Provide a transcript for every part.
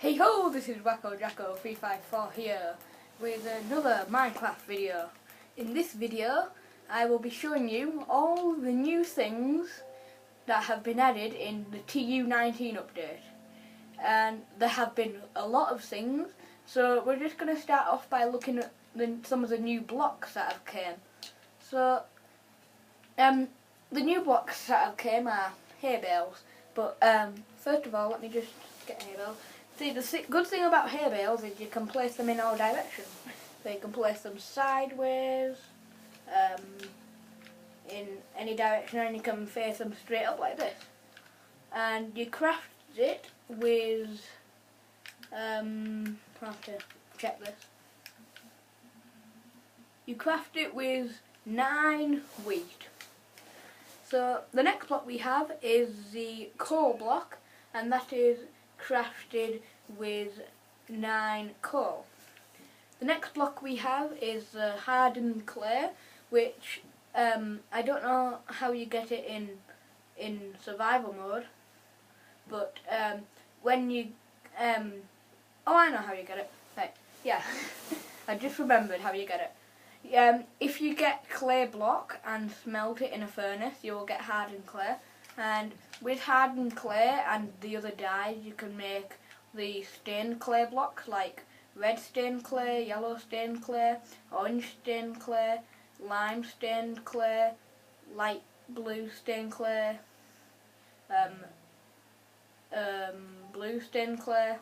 Hey ho, this is Wacko Jacko 354 here with another Minecraft video. In this video I will be showing you all the new things that have been added in the TU19 update. And there have been a lot of things, so we're just going to start off by looking at some of the new blocks that have came. So the new blocks that have came are hay bales, but first of all let me just get hay bales. See, the good thing about hay bales is you can place them in all directions. So you can place them sideways, in any direction, and you can face them straight up like this. And you craft it with, I have to check this. You craft it with 9 wheat. So the next block we have is the coal block, and that is crafted with 9 coal. The next block we have is hardened clay, which I don't know how you get it in survival mode, but when you oh, I know how you get it. Right, yeah, I just remembered how you get it. If you get clay block and smelt it in a furnace, you will get hardened clay. And with hardened clay and the other dyes, you can make the stained clay blocks like red stained clay, yellow stained clay, orange stained clay, lime stained clay, light blue stained clay, blue stained clay,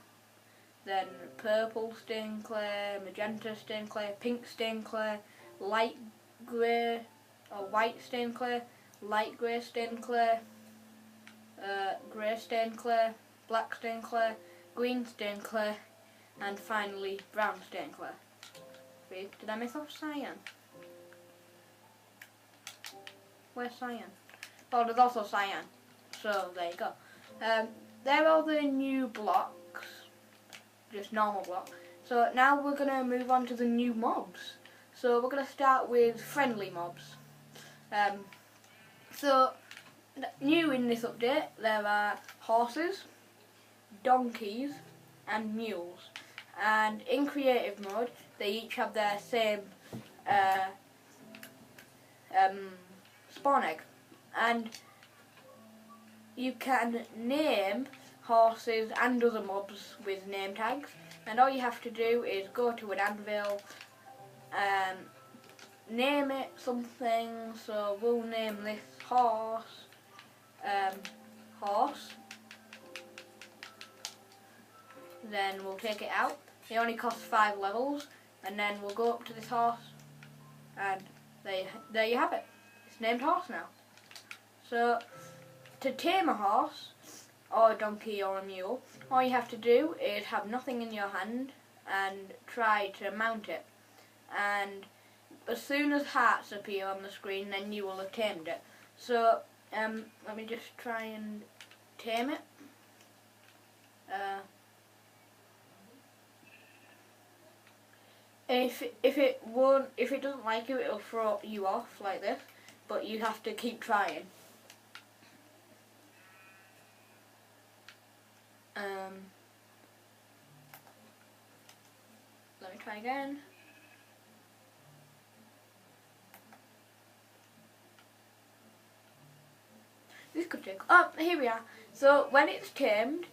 then purple stained clay, magenta stained clay, pink stained clay, light grey or white stained clay, light grey stained clay, grey stained clay, black stained clay, green stained clay, and finally brown stained clay. Wait, did I miss off cyan? Where's cyan? Oh, there's also cyan. So there you go. There are the new blocks, just normal blocks. So now we're gonna move on to the new mobs. So we're gonna start with friendly mobs. So new in this update, there are horses, donkeys and mules, and in creative mode they each have their same spawn egg, and you can name horses and other mobs with name tags, and all you have to do is go to an anvil and name it something. So we'll name this horse horse. Then we'll take it out. It only costs 5 levels, and then we'll go up to this horse, and there you have it. It's named horse now. So to tame a horse or a donkey or a mule, all you have to do is have nothing in your hand and try to mount it. And as soon as hearts appear on the screen, then you will have tamed it. So let me just try and tame it. If it doesn't like you, it'll throw you off like this. But you have to keep trying. Let me try again. This could take. Oh, here we are. So when it's tamed,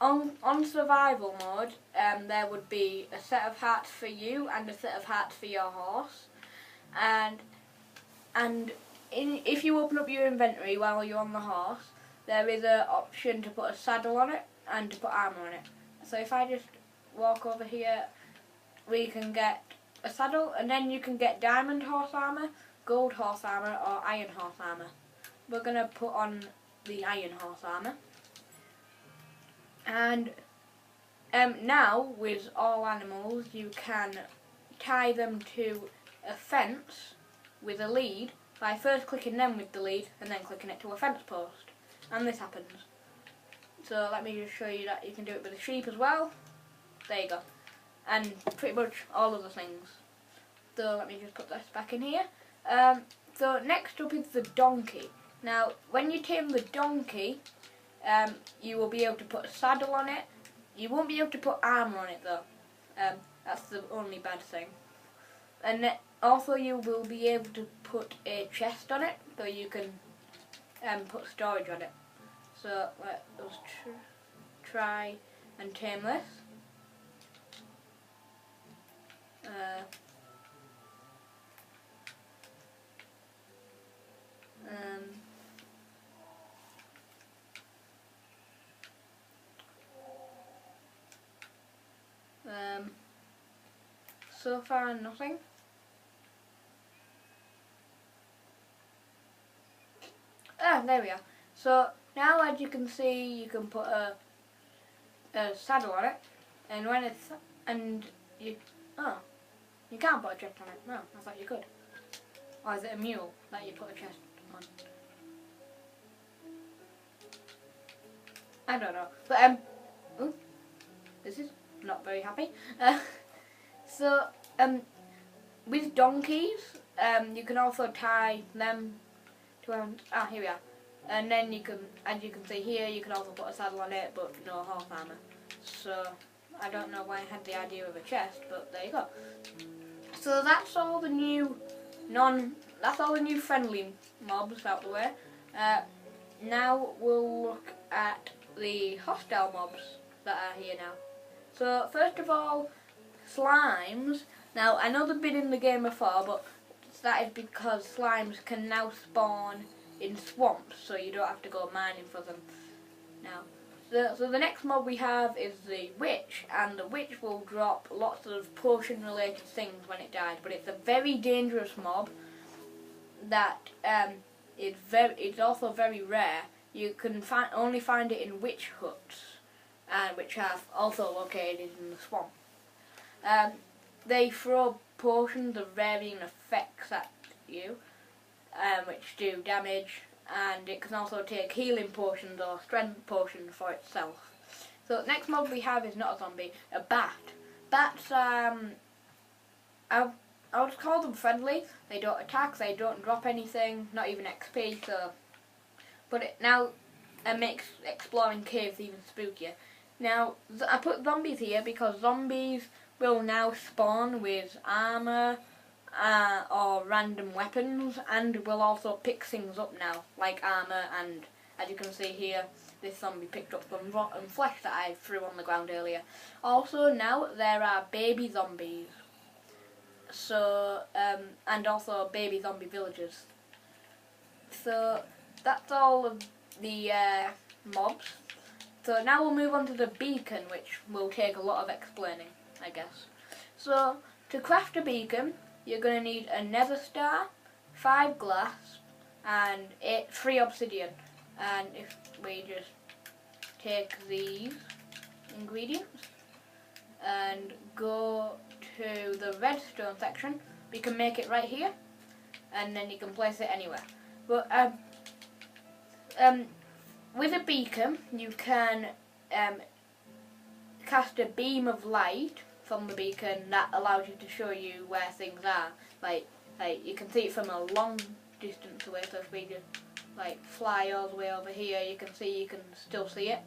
on survival mode, there would be a set of hearts for you and a set of hearts for your horse, and if you open up your inventory while you're on the horse, there is an option to put a saddle on it and to put armour on it. So if I just walk over here, we can get a saddle, and then you can get diamond horse armour, gold horse armour or iron horse armour. We're going to put on the iron horse armour. And now with all animals you can tie them to a fence with a lead by first clicking them with the lead and then clicking it to a fence post, and this happens. So let me just show you that you can do it with a sheep as well. There you go. And pretty much all other things. So let me just put this back in here. So next up is the donkey. Now when you tame the donkey, you will be able to put a saddle on it. You won't be able to put armour on it though. That's the only bad thing. And then also you will be able to put a chest on it, so you can put storage on it. So let us try and tame this. So far nothing. There we are. So now, as you can see, you can put a saddle on it, and when it's you can't put a chest on it. No, I thought you could. Or is it a mule that you put a chest on? I don't know, but this is not very happy. So with donkeys, you can also tie them to here we are. And then you can, as you can see here, you can also put a saddle on it, but no horse armour. So I don't know why I had the idea of a chest, but there you go. So that's all the new friendly mobs out the way. Now we'll look at the hostile mobs that are here now. So first of all, slimes. Now I know they've been in the game before, but that is because slimes can now spawn in swamps, so you don't have to go mining for them now. So the next mob we have is the witch, and the witch will drop lots of potion related things when it dies, but it's a very dangerous mob that it's also very rare. You can only find it in witch huts, which are also located in the swamp. They throw potions of varying effects at you, which do damage, and it can also take healing potions or strength potions for itself. So next mob we have is not a zombie, a bat. Bats, I would call them friendly. They don't attack, they don't drop anything, not even XP, so... But it now makes exploring caves even spookier. Now, I put zombies here because zombies will now spawn with armour or random weapons, and will also pick things up now, like armour, and as you can see here, this zombie picked up some rotten flesh that I threw on the ground earlier. Also now there are baby zombies, so and also baby zombie villagers. So that's all of the mobs. So now we'll move on to the beacon, which will take a lot of explaining, I guess. So to craft a beacon, you're going to need a nether star, 5 glass, and 3 obsidian. And if we just take these ingredients and go to the redstone section, we can make it right here, and then you can place it anywhere. But with a beacon, you can cast a beam of light from the beacon that allows you to show you where things are. Like you can see it from a long distance away. So if we just like fly all the way over here, you can still see it.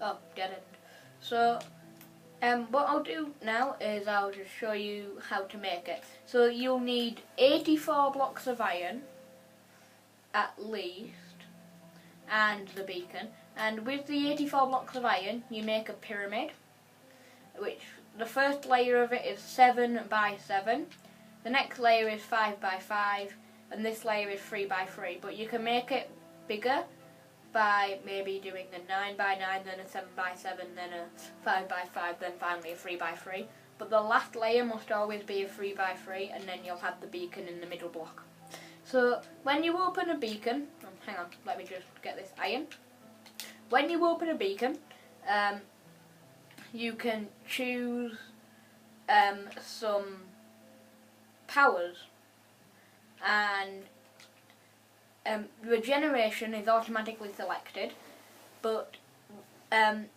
Oh, dead end. So what I'll do now is I'll just show you how to make it. So you'll need 84 blocks of iron at least, and the beacon. And with the 84 blocks of iron, you make a pyramid, which the first layer of it is 7 by 7, the next layer is 5 by 5, and this layer is 3 by 3. But you can make it bigger by maybe doing a 9 by 9, then a 7 by 7, then a 5 by 5, then finally a 3 by 3. But the last layer must always be a 3 by 3, and then you'll have the beacon in the middle block. So when you open a beacon, hang on, let me just get this iron. When you open a beacon, you can choose some powers, and regeneration is automatically selected, but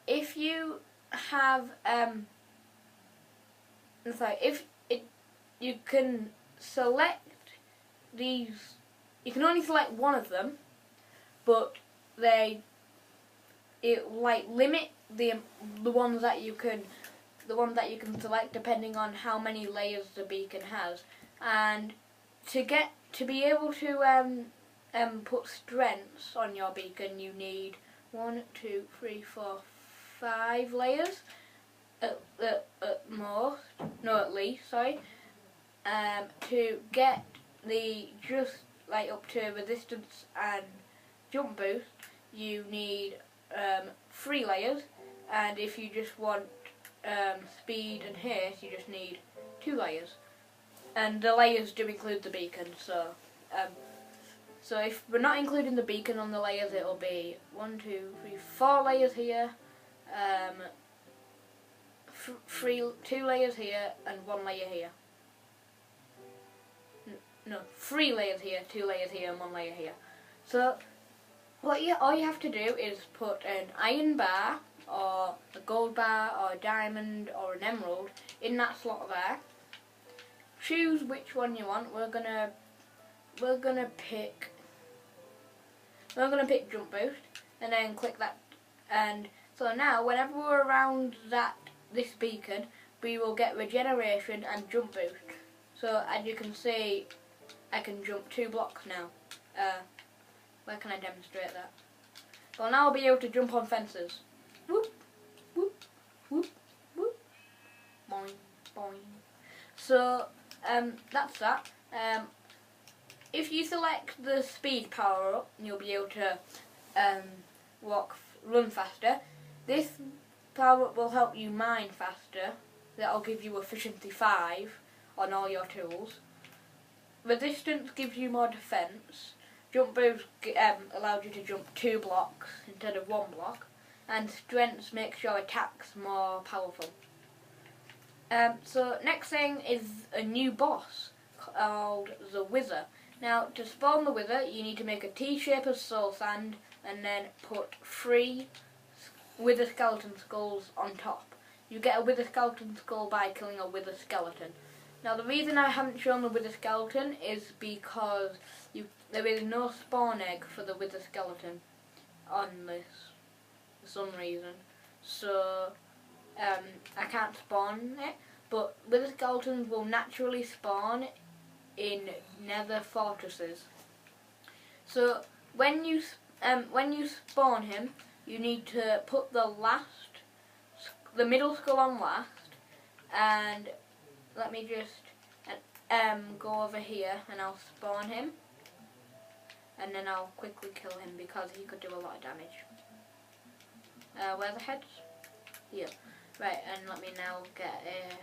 if you have you can select these, you can only select one of them, but they it like limit the ones that you can select depending on how many layers the beacon has. And to be able to put strengths on your beacon, you need 1, 2, 3, 4, 5 layers at most, no, at least, sorry. To get the just like up to resistance and jump boost, you need 3 layers, and if you just want speed and haste, you just need 2 layers. And the layers do include the beacon, so if we're not including the beacon on the layers, it'll be 1, 2, 3, 4 layers here, 2 layers here, and 1 layer here. No, 3 layers here, 2 layers here, and 1 layer here. So all you have to do is put an iron bar, or a gold bar, or a diamond, or an emerald in that slot there. Choose which one you want. We're gonna pick jump boost, and then click that. And so now, whenever we're around this beacon, we will get regeneration and jump boost. So as you can see, I can jump 2 blocks now. Where can I demonstrate that? Well, now I'll be able to jump on fences. Whoop, whoop, whoop, whoop. Boing, boing. So that's that. If you select the speed power up, you'll be able to run faster. This power up will help you mine faster. That'll give you efficiency 5 on all your tools. Resistance gives you more defense. Jump boost allows you to jump 2 blocks instead of 1 block. And strength makes your attacks more powerful. So next thing is a new boss called the Wither. Now, to spawn the Wither, you need to make a T shape of soul sand and then put 3 Wither skeleton skulls on top. You get a Wither skeleton skull by killing a Wither skeleton. Now, the reason I haven't shown the Wither skeleton is because there is no spawn egg for the Wither skeleton on this for some reason. So I can't spawn it, but Wither skeletons will naturally spawn in nether fortresses. So when you spawn him, you need to put the middle skull on last, and let me just go over here and I'll spawn him, and then I'll quickly kill him because he could do a lot of damage. Where are the heads? Here. Right, and let me now get a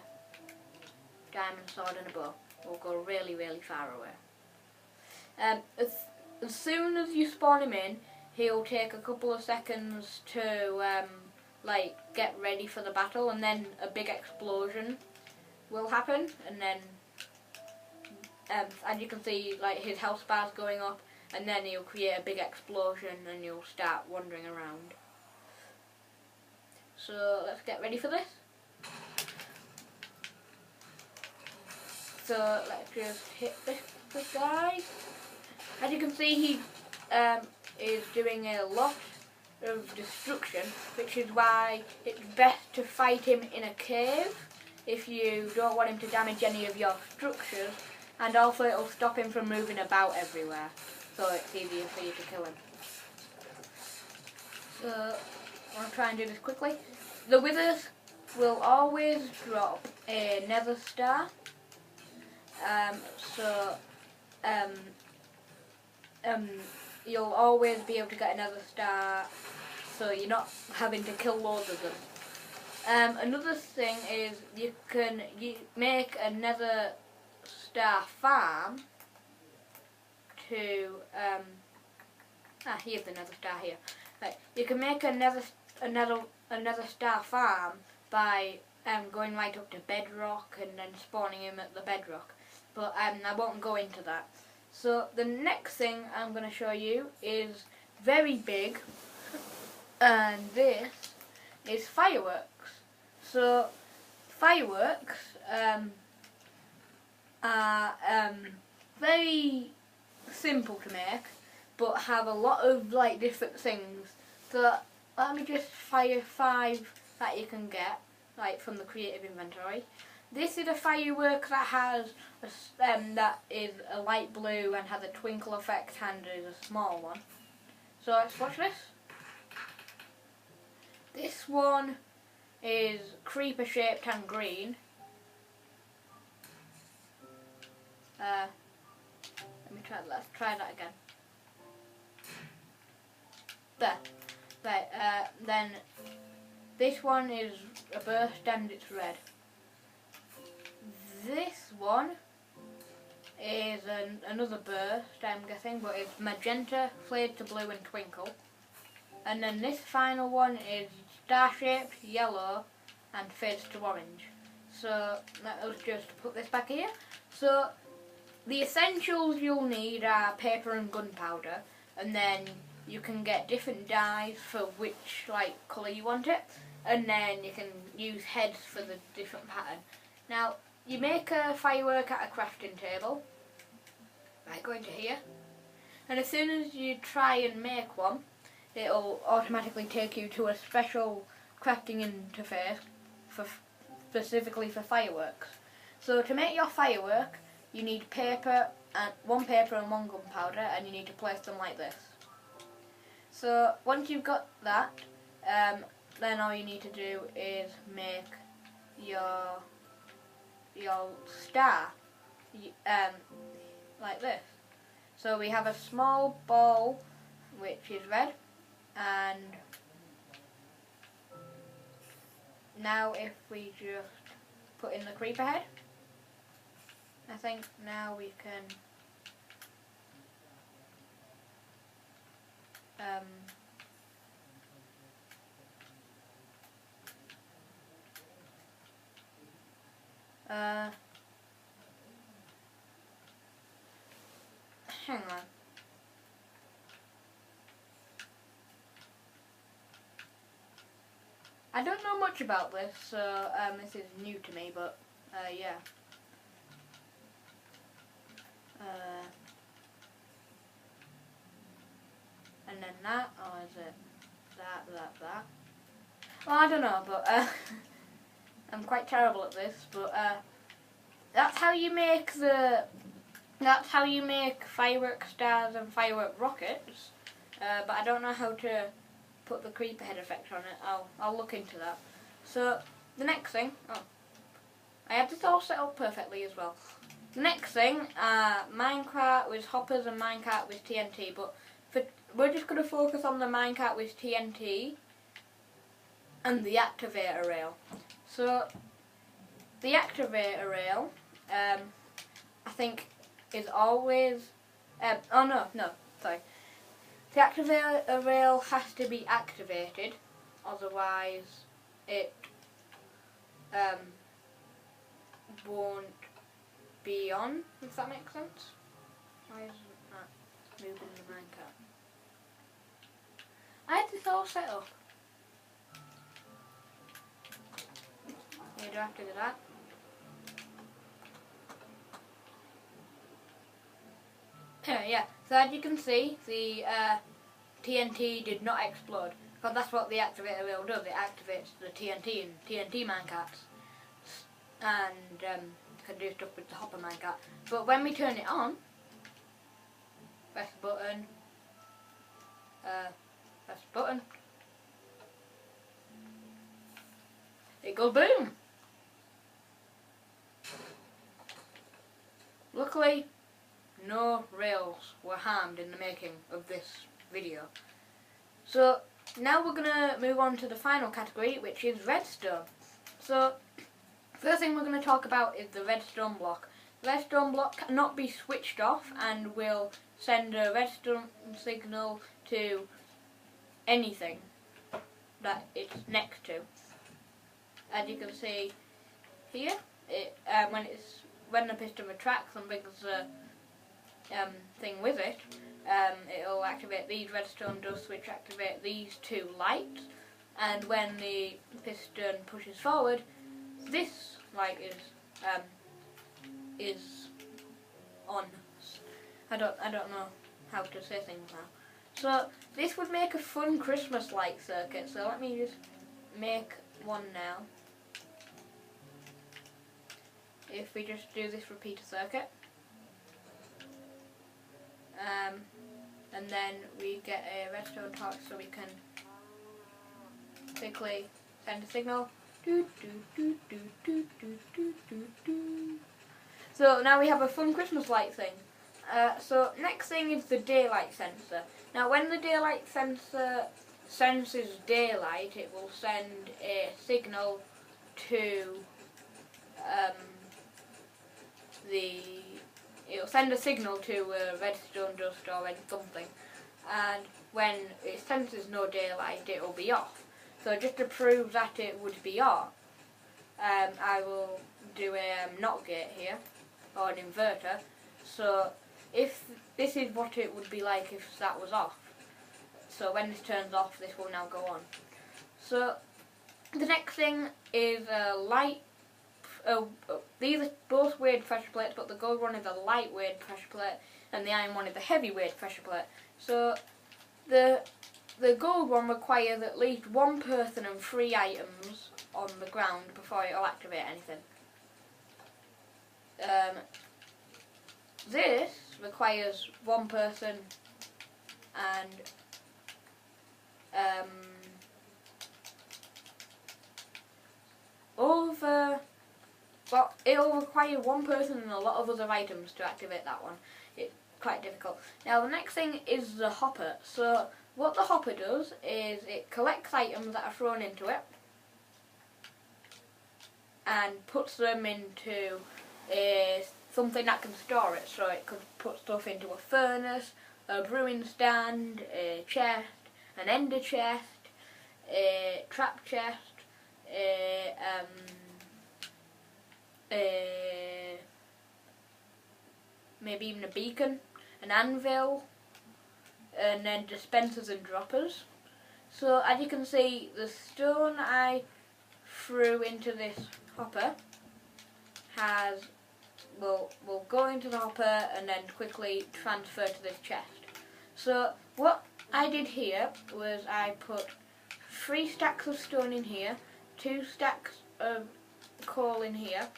diamond sword and a bow. We'll go really, really far away. As soon as you spawn him in, he'll take a couple of seconds to get ready for the battle, and then a big explosion will happen, and then as you can see, like, his health bar's going up, and then he'll create a big explosion and you'll start wandering around. So let's get ready for this. So let's just hit this guy. As you can see, he is doing a lot of destruction, which is why it's best to fight him in a cave if you don't want him to damage any of your structures, and also it'll stop him from moving about everywhere, so it's easier for you to kill him. So I'll try and do this quickly. The withers will always drop a nether star, you'll always be able to get another star, so you're not having to kill loads of them. Another thing is you make a nether star farm to here's the nether star here. Right, you can make a nether star farm by going right up to bedrock and then spawning him at the bedrock, but I won't go into that. So the next thing I'm going to show you is very big, and this is fireworks. So fireworks are very simple to make, but have a lot of different things. So let me just fire 5 that you can get, like from the creative inventory. This is a firework that has that is a light blue and has a twinkle effect and is a small one. So let's watch this. This one is creeper shaped and green. Let's try that again. There. Right, then this one is a burst and it's red. This one is another burst, I'm guessing, but it's magenta, flared to blue and twinkle. And then this final one is star-shaped, yellow and fades to orange. So let us just put this back here. So the essentials you'll need are paper and gunpowder, and then you can get different dyes for which colour you want it, and then you can use heads for the different pattern. Now you make a firework at a crafting table by going to here, and as soon as you try and make one, it'll automatically take you to a special crafting interface specifically for fireworks. So to make your firework, you need paper and one gunpowder, and you need to place them like this. So once you've got that, then all you need to do is make your star like this. So we have a small ball which is red, and now if we just put in the creeper head, I think now we can hang on. I don't know much about this, so this is new to me, but yeah. And then that, or is it that? Well, I don't know, but I'm quite terrible at this, but that's how you make firework stars and firework rockets. But I don't know how to put the creeper head effect on it. I'll look into that. So the next thing, I have this all set up perfectly as well. The next thing, minecart with hoppers and minecart with TNT, but we're just going to focus on the minecart with TNT and the activator rail. So the activator rail, I think, is always. Sorry. The activator rail has to be activated, otherwise it won't be on, if that makes sense. Why isn't that moving the minecart? I had this all set up. Yeah, do I have to do that? Yeah, so as you can see, the TNT did not explode, because that's what the activator rail does. It activates the TNT and TNT minecarts, and can do stuff with the hopper minecart. But when we turn it on, press the button, it goes boom. Luckily, no rails were harmed in the making of this video. So now we're going to move on to the final category, which is redstone. So first thing we're going to talk about is the redstone block. The redstone block cannot be switched off and will send a redstone signal to anything that it's next to. As you can see here, when the piston retracts and brings the thing with it, it'll activate these redstone dust, which activate these two lights, and when the piston pushes forward, this light is on. I don't know how to say things So this would make a fun Christmas light circuit. So let me just make one now. If we just do this repeater circuit. And then we get a redstone torch so we can quickly send a signal. So now we have a fun Christmas light thing. So next thing is the daylight sensor. Now when the daylight sensor senses daylight, it will send a signal to it'll send a signal to redstone dust or something, and when it senses no daylight it will be off. So just to prove that it would be off, I will do a NOT gate here, or an inverter. So if this is what it would be like if that was off. So when this turns off, this will now go on. So the next thing is a light. These are both weighted pressure plates, but the gold one is a light weighted pressure plate and the iron one is a heavy weighted pressure plate. So the gold one requires at least one person and 3 items on the ground before it will activate anything. This requires one person and well, it'll require one person and a lot of other items to activate that one. It's quite difficult. Now the next thing is the hopper. So what the hopper does is it collects items that are thrown into it and puts them into something that can store it. So it could put stuff into a furnace, a brewing stand, a chest, an ender chest, a trap chest, maybe even a beacon, an anvil, and then dispensers and droppers. So as you can see, the stone I threw into this hopper will go into the hopper and then quickly transfer to this chest. So what I did here was I put 3 stacks of stone in here, 2 stacks of coal in here,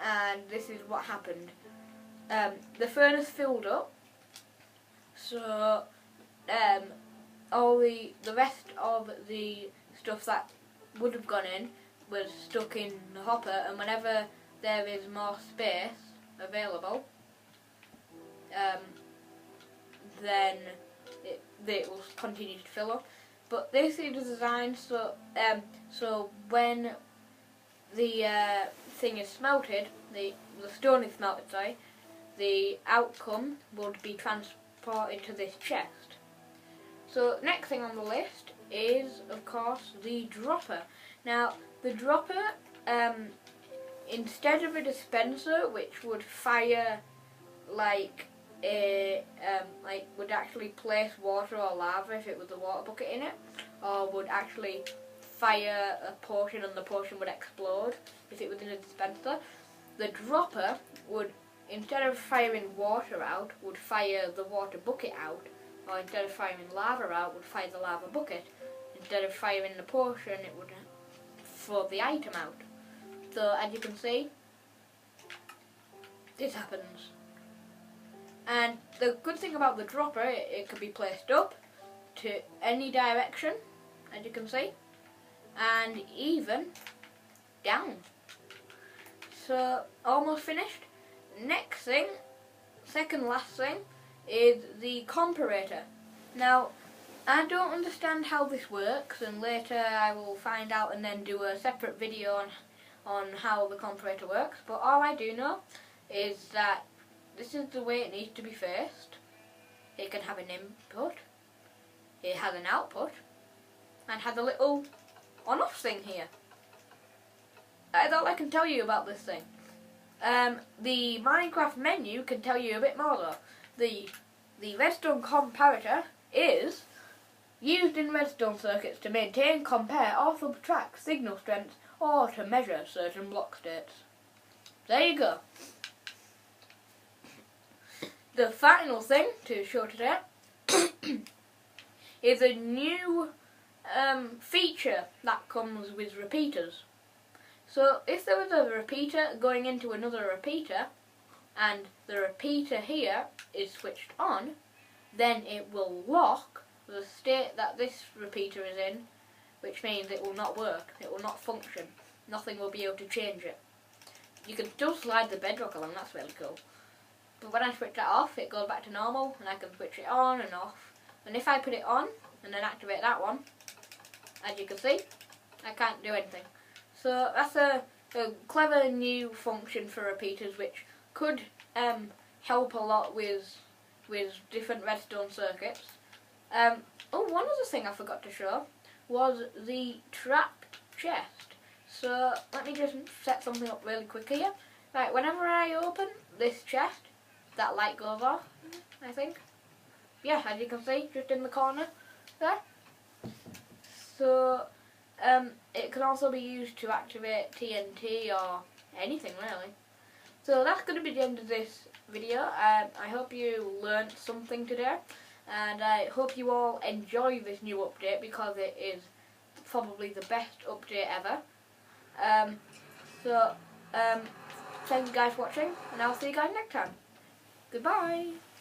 and this is what happened. The furnace filled up, so all the rest of the stuff that would have gone in was stuck in the hopper, and whenever there is more space available, then it will continue to fill up. But this is designed so when the thing is smelted, the stone is smelted, sorry, the outcome would be transported to this chest. So next thing on the list is, of course, the dropper. Now the dropper, instead of a dispenser which would fire like would actually place water or lava if it was a water bucket in it, or would actually fire a potion and the potion would explode if it was in a dispenser, the dropper would, instead of firing water out, would fire the water bucket out, or instead of firing lava out, would fire the lava bucket. Instead of firing the potion, it would throw the item out. So as you can see, this happens. And the good thing about the dropper, it can be placed up to any direction, as you can see, and even down. So almost finished. Next thing, second last thing, is the comparator. Now I don't understand how this works, and later I will find out and then do a separate video on how the comparator works, but all I do know is that this is the way it needs to be faced. It can have an input, it has an output, and has a little on-off thing here. That's all I can tell you about this thing. The Minecraft menu can tell you a bit more though. The redstone comparator is used in redstone circuits to maintain, compare or subtract signal strengths or to measure certain block states. There you go. The final thing to show today is a new feature that comes with repeaters. So if there was a repeater going into another repeater, and the repeater here is switched on, then it will lock the state that this repeater is in, which means it will not work, it will not function, nothing will be able to change it. You can still slide the bedrock along, that's really cool. But when I switch that off, it goes back to normal, and I can switch it on and off. And if I put it on, and then activate that one, as you can see, I can't do anything. So that's a clever new function for repeaters, which could help a lot with different redstone circuits. Oh, one other thing I forgot to show was the trapped chest. So let me just set something up really quick here. Right, whenever I open this chest, that light goes off, I think. Yeah, as you can see, just in the corner there. So it can also be used to activate TNT or anything really. So that's going to be the end of this video. I hope you learned something today, and I hope you all enjoy this new update because it is probably the best update ever. Thank you guys for watching, and I'll see you guys next time. Goodbye!